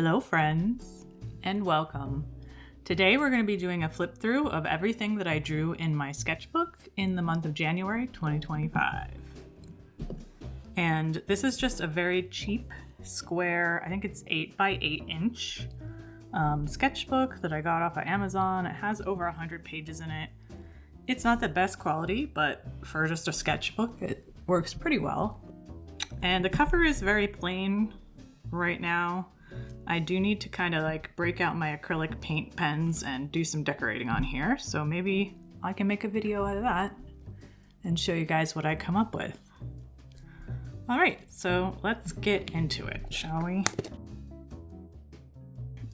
Hello friends, and welcome. Today we're going to be doing a flip through of everything that I drew in my sketchbook in the month of January 2025. And this is just a very cheap square, I think it's 8 by 8 inch sketchbook that I got off of Amazon. It has over 100 pages in it. It's not the best quality, but for just a sketchbook, it works pretty well. And the cover is very plain right now. I do need to kind of like break out my acrylic paint pens and do some decorating on here. So maybe I can make a video out of that and show you guys what I come up with. All right, so let's get into it, shall we?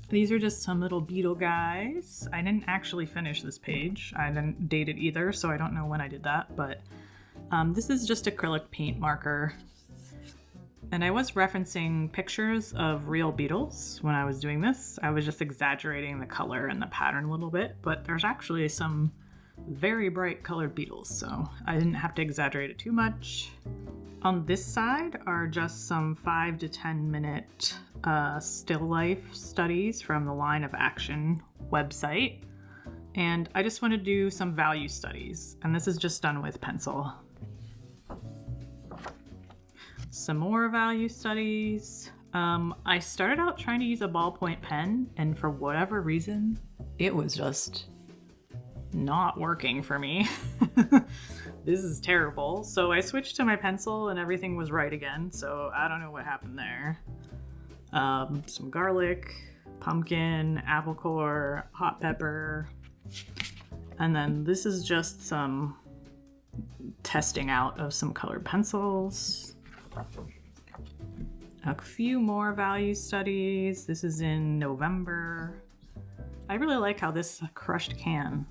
These are just some little beetle guys. I didn't actually finish this page. I didn't date it either, so I don't know when I did that, but this is just acrylic paint marker. And I was referencing pictures of real beetles when I was doing this. I was just exaggerating the color and the pattern a little bit, but there's actually some very bright colored beetles, so I didn't have to exaggerate it too much. On this side are just some 5 to 10 minute still life studies from the Line of Action website. And I just want to do some value studies, and this is just done with pencil. Some more value studies. I started out trying to use a ballpoint pen, and for whatever reason, it was just not working for me. This is terrible. So I switched to my pencil and everything was right again. So I don't know what happened there. Some garlic, pumpkin, apple core, hot pepper. And then this is just some testing out of some colored pencils. A few more value studies. This is in November. I really like how this crushed can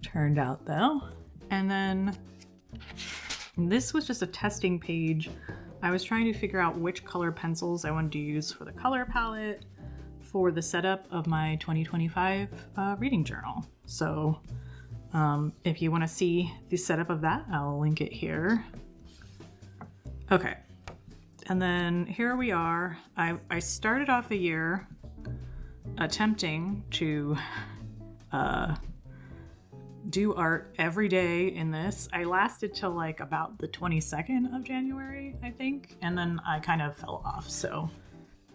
turned out though. And then this was just a testing page. I was trying to figure out which color pencils I wanted to use for the color palette for the setup of my 2025 reading journal. So if you want to see the setup of that, I'll link it here. Okay, and then here we are. I started off the year attempting to do art every day in this. I lasted till like about the 22nd of January, I think, and then I kind of fell off, so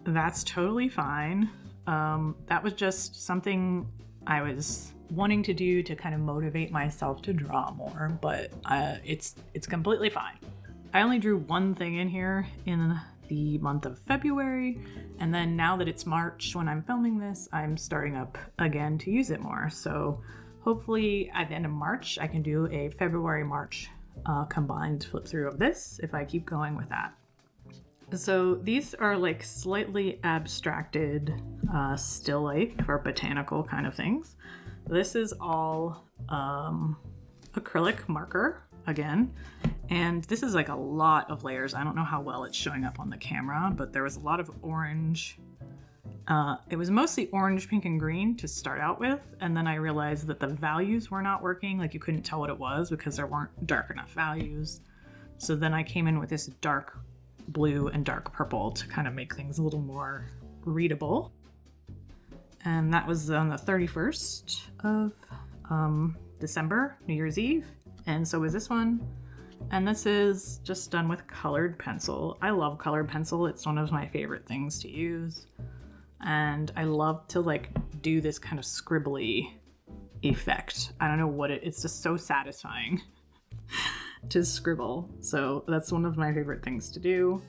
that's totally fine. That was just something I was wanting to do to kind of motivate myself to draw more, but it's completely fine. I only drew one thing in here in the month of February, and then now that it's March when I'm filming this, I'm starting up again to use it more. So hopefully at the end of March, I can do a February-March combined flip through of this if I keep going with that. So these are like slightly abstracted still life or botanical kind of things. This is all acrylic marker again. And this is like a lot of layers. I don't know how well it's showing up on the camera, but there was a lot of orange. It was mostly orange, pink, and green to start out with. And then I realized that the values were not working. Like you couldn't tell what it was because there weren't dark enough values. So then I came in with this dark blue and dark purple to kind of make things a little more readable. And that was on the 31st of December, New Year's Eve. And so was this one. And this is just done with colored pencil. I love colored pencil. It's one of my favorite things to use. And I love to like do this kind of scribbly effect. I don't know what it's just so satisfying to scribble. So that's one of my favorite things to do.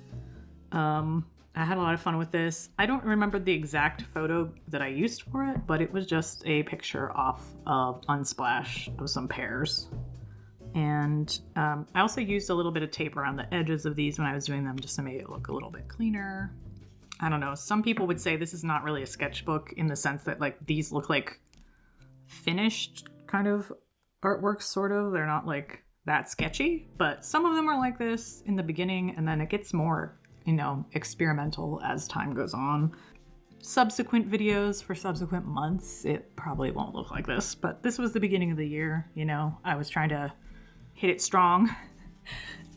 I had a lot of fun with this. I don't remember the exact photo that I used for it, but it was just a picture off of Unsplash of some pears. And I also used a little bit of tape around the edges of these when I was doing them just to make it look a little bit cleaner. I don't know. Some people would say this is not really a sketchbook in the sense that like these look like finished kind of artworks, sort of. They're not like that sketchy, but some of them are like this in the beginning, and then it gets more, experimental as time goes on. Subsequent videos for subsequent months, it probably won't look like this, but this was the beginning of the year. I was trying to hit it strong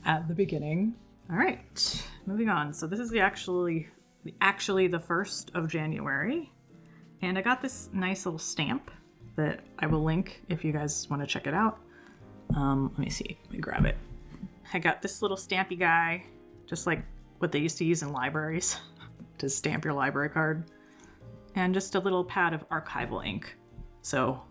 at the beginning. All right, moving on. So this is actually the 1st of January. And I got this nice little stamp that I will link if you guys want to check it out. Let me see. Let me grab it. I got this little stampy guy, just like what they used to use in libraries to stamp your library card. And just a little pad of archival ink. So,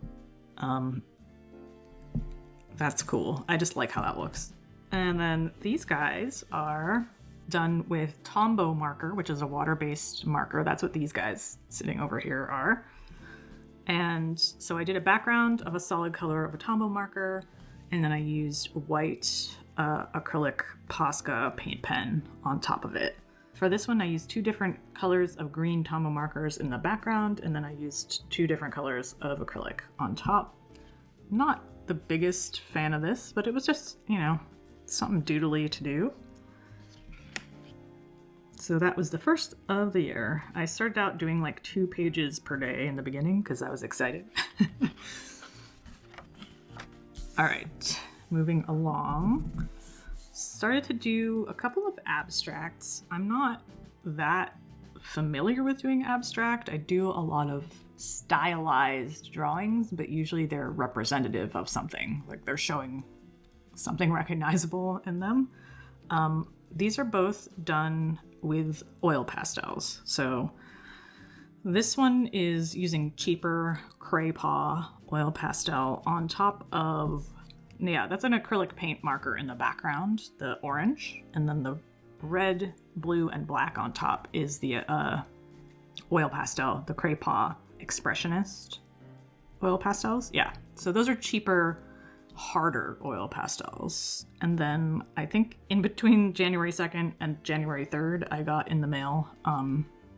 that's cool. I just like how that looks. And then these guys are done with Tombow marker, which is a water-based marker. That's what these guys sitting over here are. And so I did a background of a solid color of a Tombow marker, and then I used white acrylic Posca paint pen on top of it. For this one, I used 2 different colors of green Tombow markers in the background, and then I used 2 different colors of acrylic on top. Not the biggest fan of this, but it was just, you know, something doodly to do. So that was the 1st of the year. I started out doing like 2 pages per day in the beginning because I was excited. All right, moving along. Started to do a couple of abstracts. I'm not that familiar with doing abstract. I do a lot of stylized drawings, but usually they're representative of something, like they're showing something recognizable in them. These are both done with oil pastels. So this one is using cheaper Craypaw oil pastel on top of, yeah, that's an acrylic paint marker in the background, the orange, and then the red, blue, and black on top is the oil pastel, the Craypaw Expressionist oil pastels. Yeah, so those are cheaper, harder oil pastels. And then I think in between January 2nd and January 3rd, I got in the mail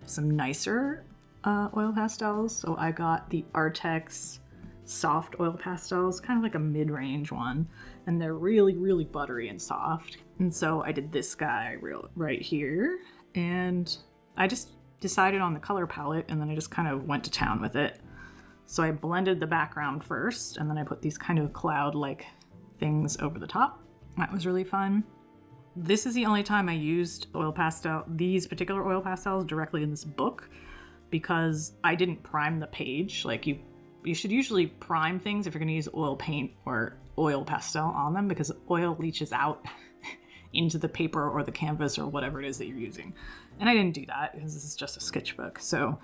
some nicer oil pastels. So I got the Artex soft oil pastels, kind of like a mid-range one, and they're really, really buttery and soft. And so I did this guy right here, and I just decided on the color palette, and then I just kind of went to town with it. So I blended the background first, and then I put these kind of cloud-like things over the top. That was really fun. This is the only time I used these particular oil pastels directly in this book, because I didn't prime the page. Like you should usually prime things if you're going to use oil paint or oil pastel on them, because oil leaches out into the paper or the canvas or whatever it is that you're using. And I didn't do that because this is just a sketchbook. So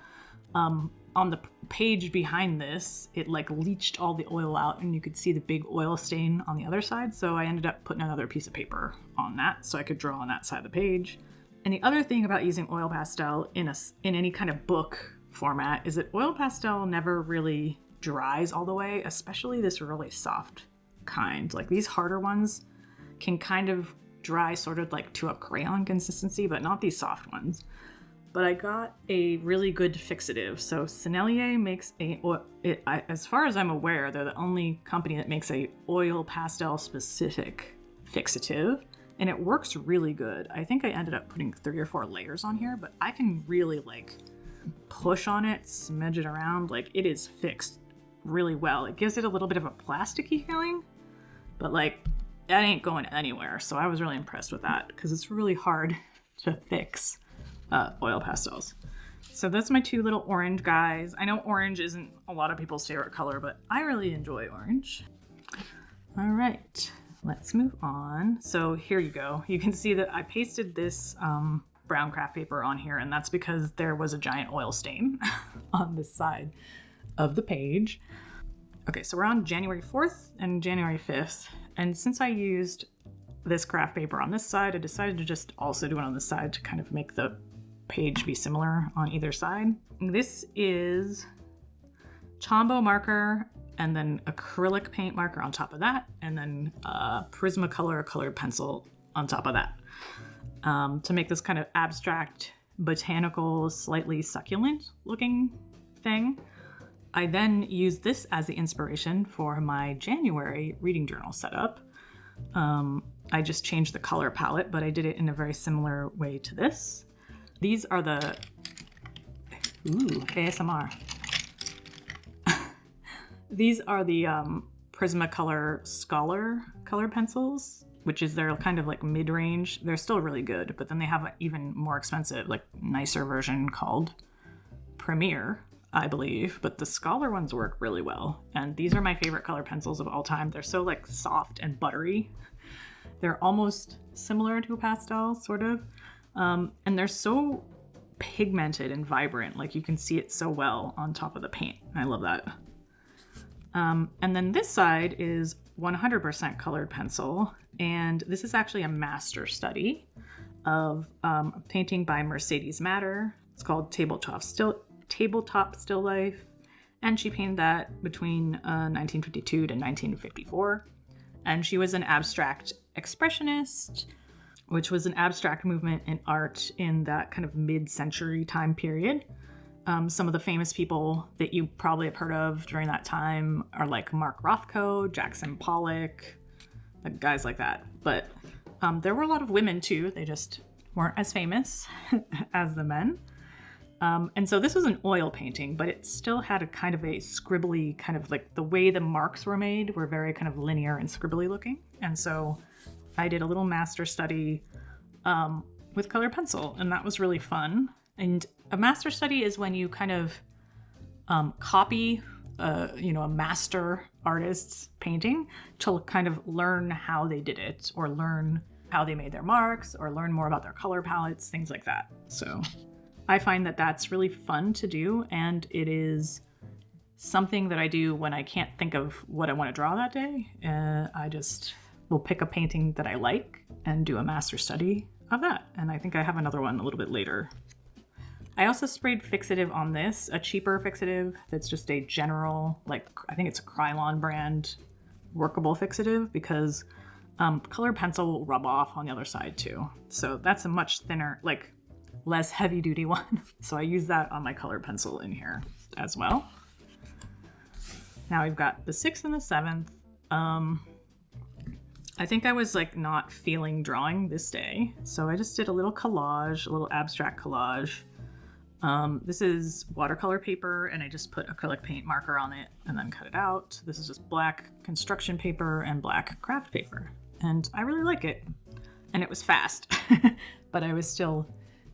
on the page behind this, it like leached all the oil out, and you could see the big oil stain on the other side. So I ended up putting another piece of paper on that so I could draw on that side of the page. And the other thing about using oil pastel in any kind of book format is that oil pastel never really dries all the way, especially this really soft kind. Like these harder ones can kind of dry sort of like to a crayon consistency, but not these soft ones. But I got a really good fixative. So Sennelier makes as far as I'm aware, they're the only company that makes a oil pastel specific fixative, and it works really good. I think I ended up putting 3 or 4 layers on here, but I can really like push on it, smudge it around. Like it is fixed really well. It gives it a little bit of a plasticky feeling, but like that ain't going anywhere. So I was really impressed with that because it's really hard to fix oil pastels. So that's my 2 little orange guys. I know orange isn't a lot of people's favorite color, but I really enjoy orange. All right, let's move on. So here you go. You can see that I pasted this brown craft paper on here, and that's because there was a giant oil stain on this side of the page. Okay, so we're on January 4th and January 5th. And since I used this craft paper on this side, I decided to just also do it on this side to kind of make the page be similar on either side. This is Tombow marker and then acrylic paint marker on top of that, and then Prismacolor colored pencil on top of that, to make this kind of abstract, botanical, slightly succulent looking thing. I then used this as the inspiration for my January reading journal setup. I just changed the color palette, but I did it in a very similar way to this. These are the, ASMR. These are the Prismacolor Scholar color pencils. which is their kind of like mid-range. They're still really good, but then they have an even more expensive, like nicer version called Premier, I believe. But the Scholar ones work really well. And these are my favorite color pencils of all time. They're so like soft and buttery. They're almost similar to a pastel, sort of. And they're so pigmented and vibrant. Like you can see it so well on top of the paint. I love that. And then this side is 100% colored pencil. And this is actually a master study of painting by Mercedes Matter. It's called Tabletop Still Life. And she painted that between 1952 to 1954. And she was an abstract expressionist, which was an abstract movement in art in that kind of mid-century time period. Some of the famous people that you probably have heard of during that time are like Mark Rothko, Jackson Pollock, guys like that. But there were a lot of women too. They just weren't as famous as the men. And so this was an oil painting, but it still had a kind of a scribbly kind of like the way the marks were made were very kind of linear and scribbly looking. And so I did a little master study with colored pencil, and that was really fun. And a master study is when you kind of copy, a master artist's painting to kind of learn how they did it, or learn how they made their marks, or learn more about their color palettes, things like that. So I find that that's really fun to do, and it is something that I do when I can't think of what I want to draw that day. I just will pick a painting that I like and do a master study of that. And I think I have another one a little bit later. I also sprayed fixative on this, a cheaper fixative that's just a general, like I think it's a Crinoline brand workable fixative, because colored pencil will rub off on the other side too. So that's a much thinner, like less heavy duty one. So I use that on my colored pencil in here as well. Now we've got the 6th and the 7th. I think I was like not feeling drawing this day. So I just did a little collage, a little abstract collage. This is watercolor paper, and I just put acrylic paint marker on it and then cut it out. This is just black construction paper and black craft paper. And I really like it. And it was fast, but I was still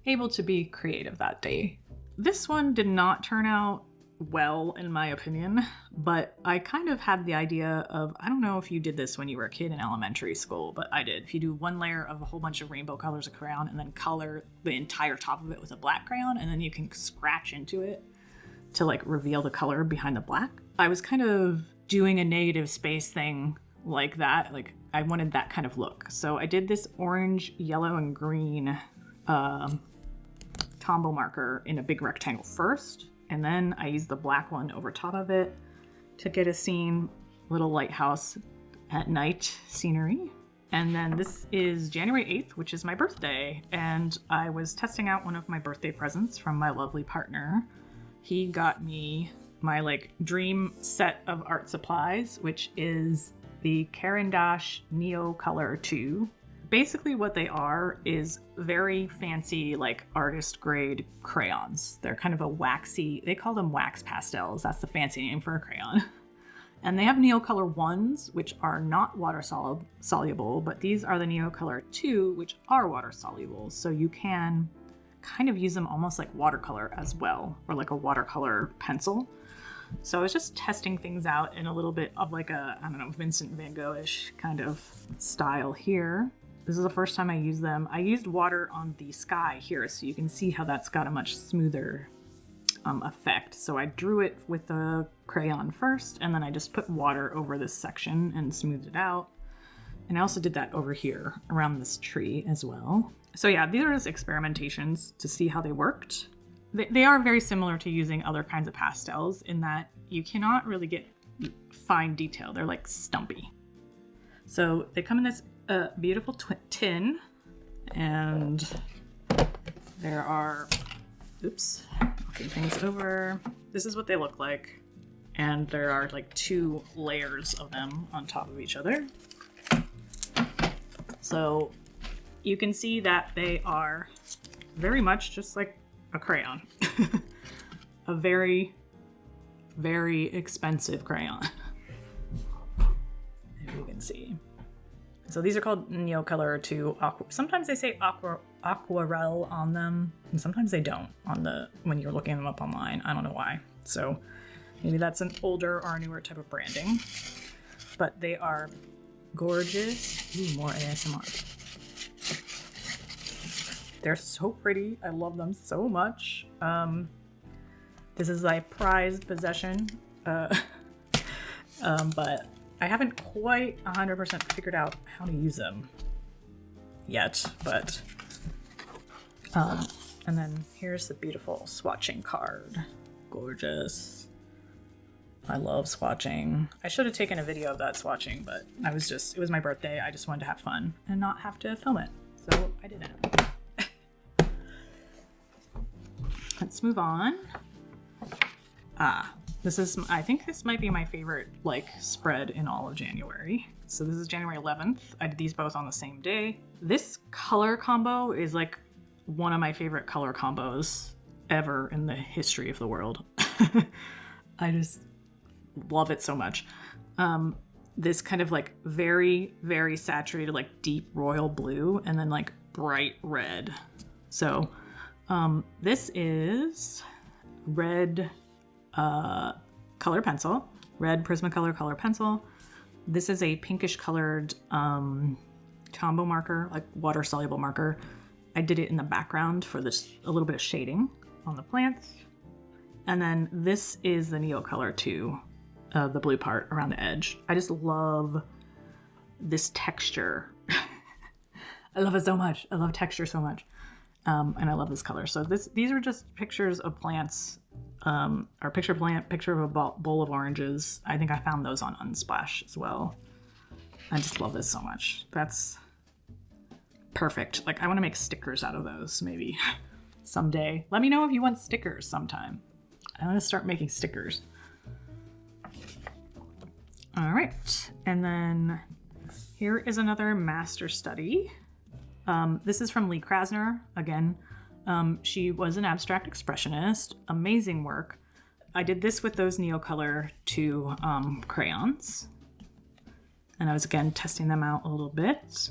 able to be creative that day. This one did not turn out well, in my opinion, but I kind of had the idea of, I don't know if you did this when you were a kid in elementary school, but I did. If you do one layer of a whole bunch of rainbow colors of crayon and then color the entire top of it with a black crayon, and then you can scratch into it to like reveal the color behind the black. I was kind of doing a negative space thing like that. Like I wanted that kind of look. So I did this orange, yellow, and green combo marker in a big rectangle first. And then I used the black one over top of it to get a scene, little lighthouse at night scenery. And then this is January 8th, which is my birthday. And I was testing out one of my birthday presents from my lovely partner. He got me my like dream set of art supplies, which is the Caran d'Ache Neo Color 2. Basically what they are is very fancy, like artist grade crayons. They're kind of a waxy, they call them wax pastels. That's the fancy name for a crayon. And they have Neocolor 1s, which are not water soluble, but these are the Neocolor 2, which are water soluble. So you can kind of use them almost like watercolor as well, or like a watercolor pencil. So I was just testing things out in a little bit of like a, I don't know, Vincent van Gogh-ish kind of style here. This is the first time I used them. I used water on the sky here, so you can see how that's got a much smoother effect. So I drew it with the crayon first, and then I just put water over this section and smoothed it out. And I also did that over here around this tree as well. So yeah, these are just experimentations to see how they worked. They are very similar to using other kinds of pastels in that you cannot really get fine detail. They're like stumpy. So they come in this beautiful tin, and there are, oops, okay, things over. This is what they look like. And there are like 2 layers of them on top of each other. So you can see that they are very much just like a crayon. A very, very expensive crayon. If you can see. So these are called Neocolor 2 Aqua. Sometimes they say Aquarelle on them, and sometimes they don't when you're looking them up online. I don't know why. So maybe that's an older or newer type of branding. But they are gorgeous. Ooh, more ASMR. They're so pretty. I love them so much. This is a prized possession. But I haven't quite 100% figured out how to use them yet, but and then here's the beautiful swatching card. Gorgeous. I love swatching. I should have taken a video of that swatching, but it was my birthday. I just wanted to have fun and not have to film it. So I didn't. Let's move on. I think this might be my favorite spread in all of January. So this is January 11th. I did these both on the same day. This color combo is one of my favorite color combos ever in the history of the world. I just love it so much. This kind of very, very saturated, deep royal blue and then bright red. So this is red color pencil, red Prismacolor color pencil. This is a pinkish colored combo marker, water soluble marker. I did it in the background for a little bit of shading on the plants. And then this is the Neocolor 2, the blue part around the edge. I just love this texture. I love it so much. I love texture so much. And I love this color. So these are just pictures of plants, or picture of a bowl of oranges. I think I found those on Unsplash as well. I just love this so much. That's perfect. I want to make stickers out of those maybe someday. Let me know if you want stickers sometime. I want to start making stickers. All right. And then here is another master study. This is from Lee Krasner again. She was an abstract expressionist. Amazing work. I did this with those Neocolor 2 crayons. And I was again testing them out a little bit.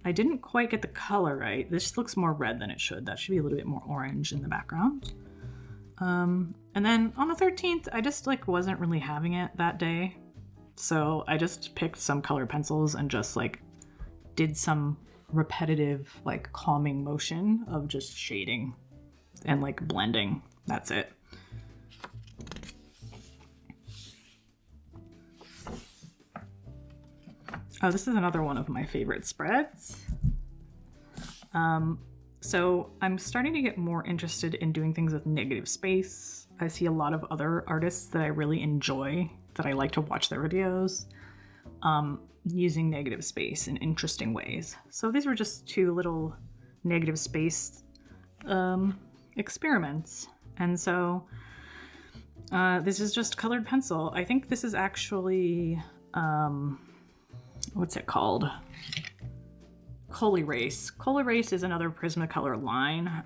I didn't quite get the color right. This looks more red than it should. That should be a little bit more orange in the background. And then on the 13th, I just wasn't really having it that day. So I just picked some colored pencils and just did some repetitive calming motion of just shading and blending. That's it. Oh, this is another one of my favorite spreads. So I'm starting to get more interested in doing things with negative space. I see a lot of other artists that I really enjoy, that I like to watch their videos, using negative space in interesting ways. So these were just 2 little negative space experiments. And so this is just colored pencil. I think this is actually, what's it called? Coal Erase. Coal Erase is another Prismacolor line,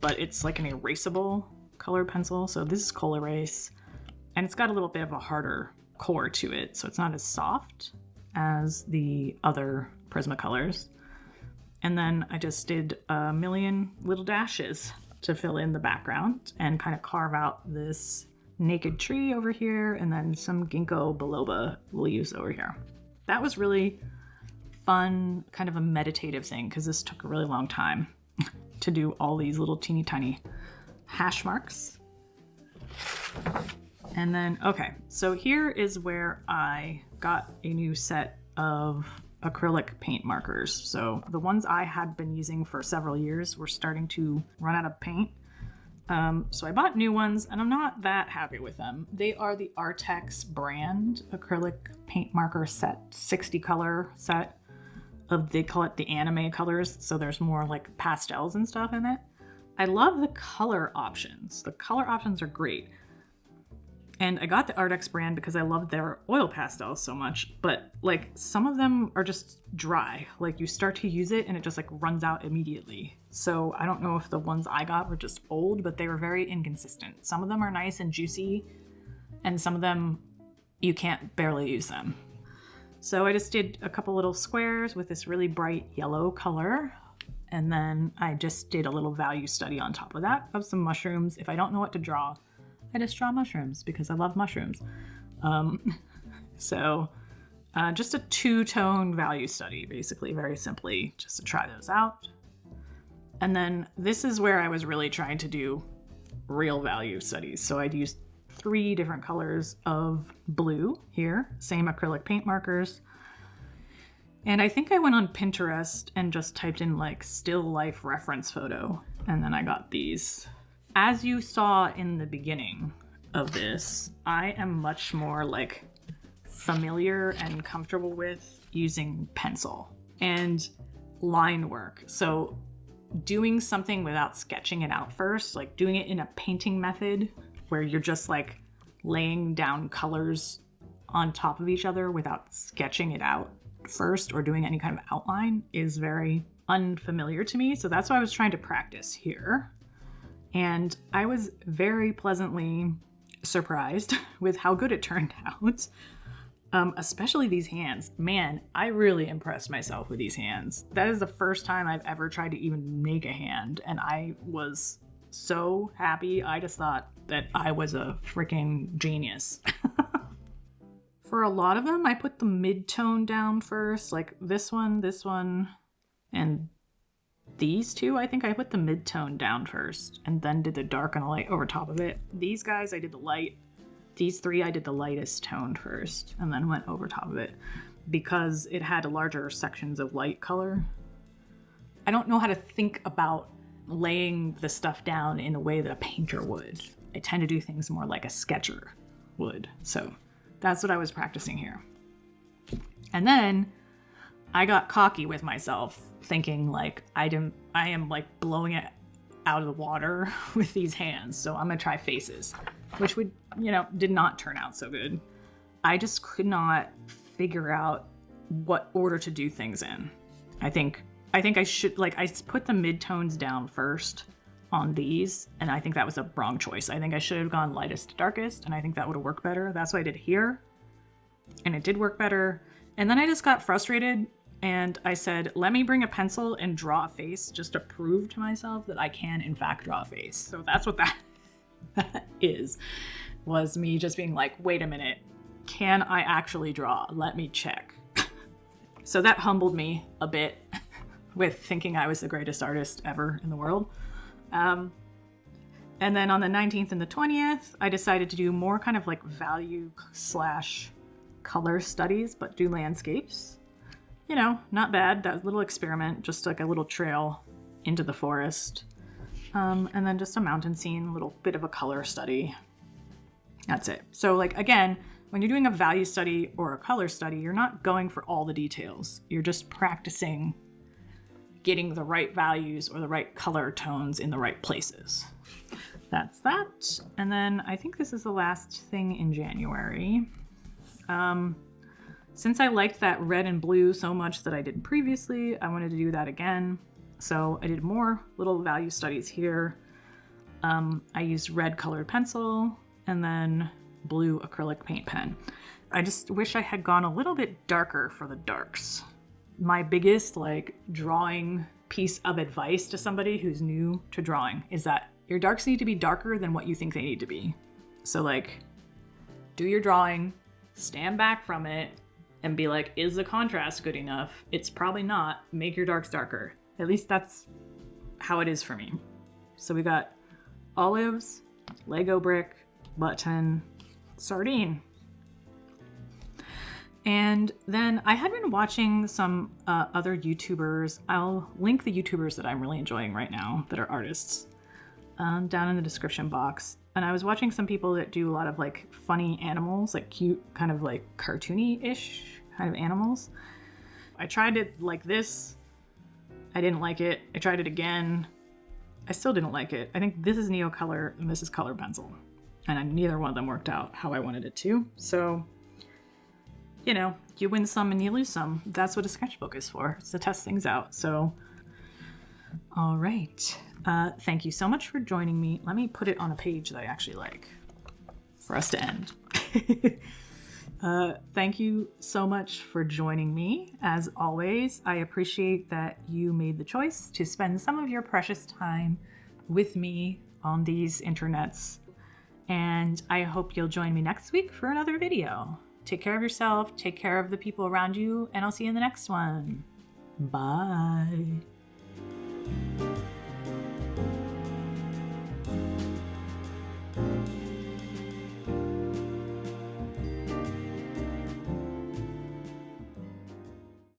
but it's an erasable colored pencil. So this is Coal Erase, and it's got a little bit of a harder core to it, so it's not as soft as the other Prismacolors. And then I just did a million little dashes to fill in the background and kind of carve out this naked tree over here, and then some ginkgo biloba leaves over here. That was really fun, kind of a meditative thing, because this took a really long time to do all these little teeny tiny hash marks. And then, okay, so here is where I got a new set of acrylic paint markers. So the ones I had been using for several years were starting to run out of paint. So I bought new ones, and I'm not that happy with them. They are the Artex brand acrylic paint marker set, 60 color set. They call it the anime colors, so there's more pastels and stuff in it. I love the color options. The color options are great. And I got the Artex brand because I love their oil pastels so much, but some of them are just dry. You start to use it and it just runs out immediately. So I don't know if the ones I got were just old, but they were very inconsistent. Some of them are nice and juicy, and some of them you can't barely use them. So I just did a couple little squares with this really bright yellow color. And then I just did a little value study on top of that of some mushrooms. If I don't know what to draw, I just draw mushrooms because I love mushrooms. Just a two-tone value study, basically, very simply, just to try those out. And then this is where I was really trying to do real value studies. So I'd used 3 different colors of blue here, same acrylic paint markers. And I think I went on Pinterest and just typed in like still life reference photo, and then I got these. As you saw in the beginning of this, I am much more like familiar and comfortable with using pencil and line work. So doing something without sketching it out first, like doing it in a painting method where you're just like laying down colors on top of each other without sketching it out first or doing any kind of outline, is very unfamiliar to me. So that's why I was trying to practice here. And I was very pleasantly surprised with how good it turned out. Especially these hands. Man, I really impressed myself with these hands. That is the first time I've ever tried to even make a hand, and I was so happy. I just thought that I was a freaking genius. For a lot of them, I put the mid-tone down first, like this one, and these two. I think I put the mid-tone down first, and then did the dark and the light over top of it. These guys, I did the light. These 3, I did the lightest tone first and then went over top of it because it had larger sections of light color. I don't know how to think about laying the stuff down in a way that a painter would. I tend to do things more like a sketcher would. So that's what I was practicing here. And then I got cocky with myself, thinking like I am like blowing it out of the water with these hands. So I'm gonna try faces, which would, did not turn out so good. I just could not figure out what order to do things in. I think I should, I put the mid-tones down first on these, and I think that was a wrong choice. I think I should have gone lightest to darkest, and I think that would have worked better. That's what I did here, and it did work better. And then I just got frustrated, and I said, let me bring a pencil and draw a face just to prove to myself that I can, in fact, draw a face. So that's what that was me just being like, wait a minute, can I actually draw? Let me check. So that humbled me a bit with thinking I was the greatest artist ever in the world. And then on the 19th and the 20th, I decided to do more kind of like value / color studies, but do landscapes. Not bad. That little experiment, just like a little trail into the forest. And then just a mountain scene, a little bit of a color study. That's it. So again, when you're doing a value study or a color study, you're not going for all the details. You're just practicing getting the right values or the right color tones in the right places. That's that. And then I think this is the last thing in January. Since I liked that red and blue so much that I did previously, I wanted to do that again. So I did more little value studies here. I used red colored pencil and then blue acrylic paint pen. I just wish I had gone a little bit darker for the darks. My biggest drawing piece of advice to somebody who's new to drawing is that your darks need to be darker than what you think they need to be. So do your drawing, stand back from it, and be like, is the contrast good enough? It's probably not. Make your darks darker. At least that's how it is for me. So we got olives, Lego brick, button, sardine. And then I had been watching some other YouTubers. I'll link the YouTubers that I'm really enjoying right now that are artists down in the description box. And I was watching some people that do a lot of funny animals, cute, kind of cartoony-ish kind of animals. I tried it like this. I didn't like it. I tried it again. I still didn't like it. I think this is Neocolor and this is color pencil. And neither one of them worked out how I wanted it to. So, you win some and you lose some. That's what a sketchbook is for. It's to test things out. So, all right. Thank you so much for joining me. Let me put it on a page that I actually like for us to end. Thank you so much for joining me. As always, I appreciate that you made the choice to spend some of your precious time with me on these internets. And I hope you'll join me next week for another video. Take care of yourself, take care of the people around you, and I'll see you in the next one. Bye.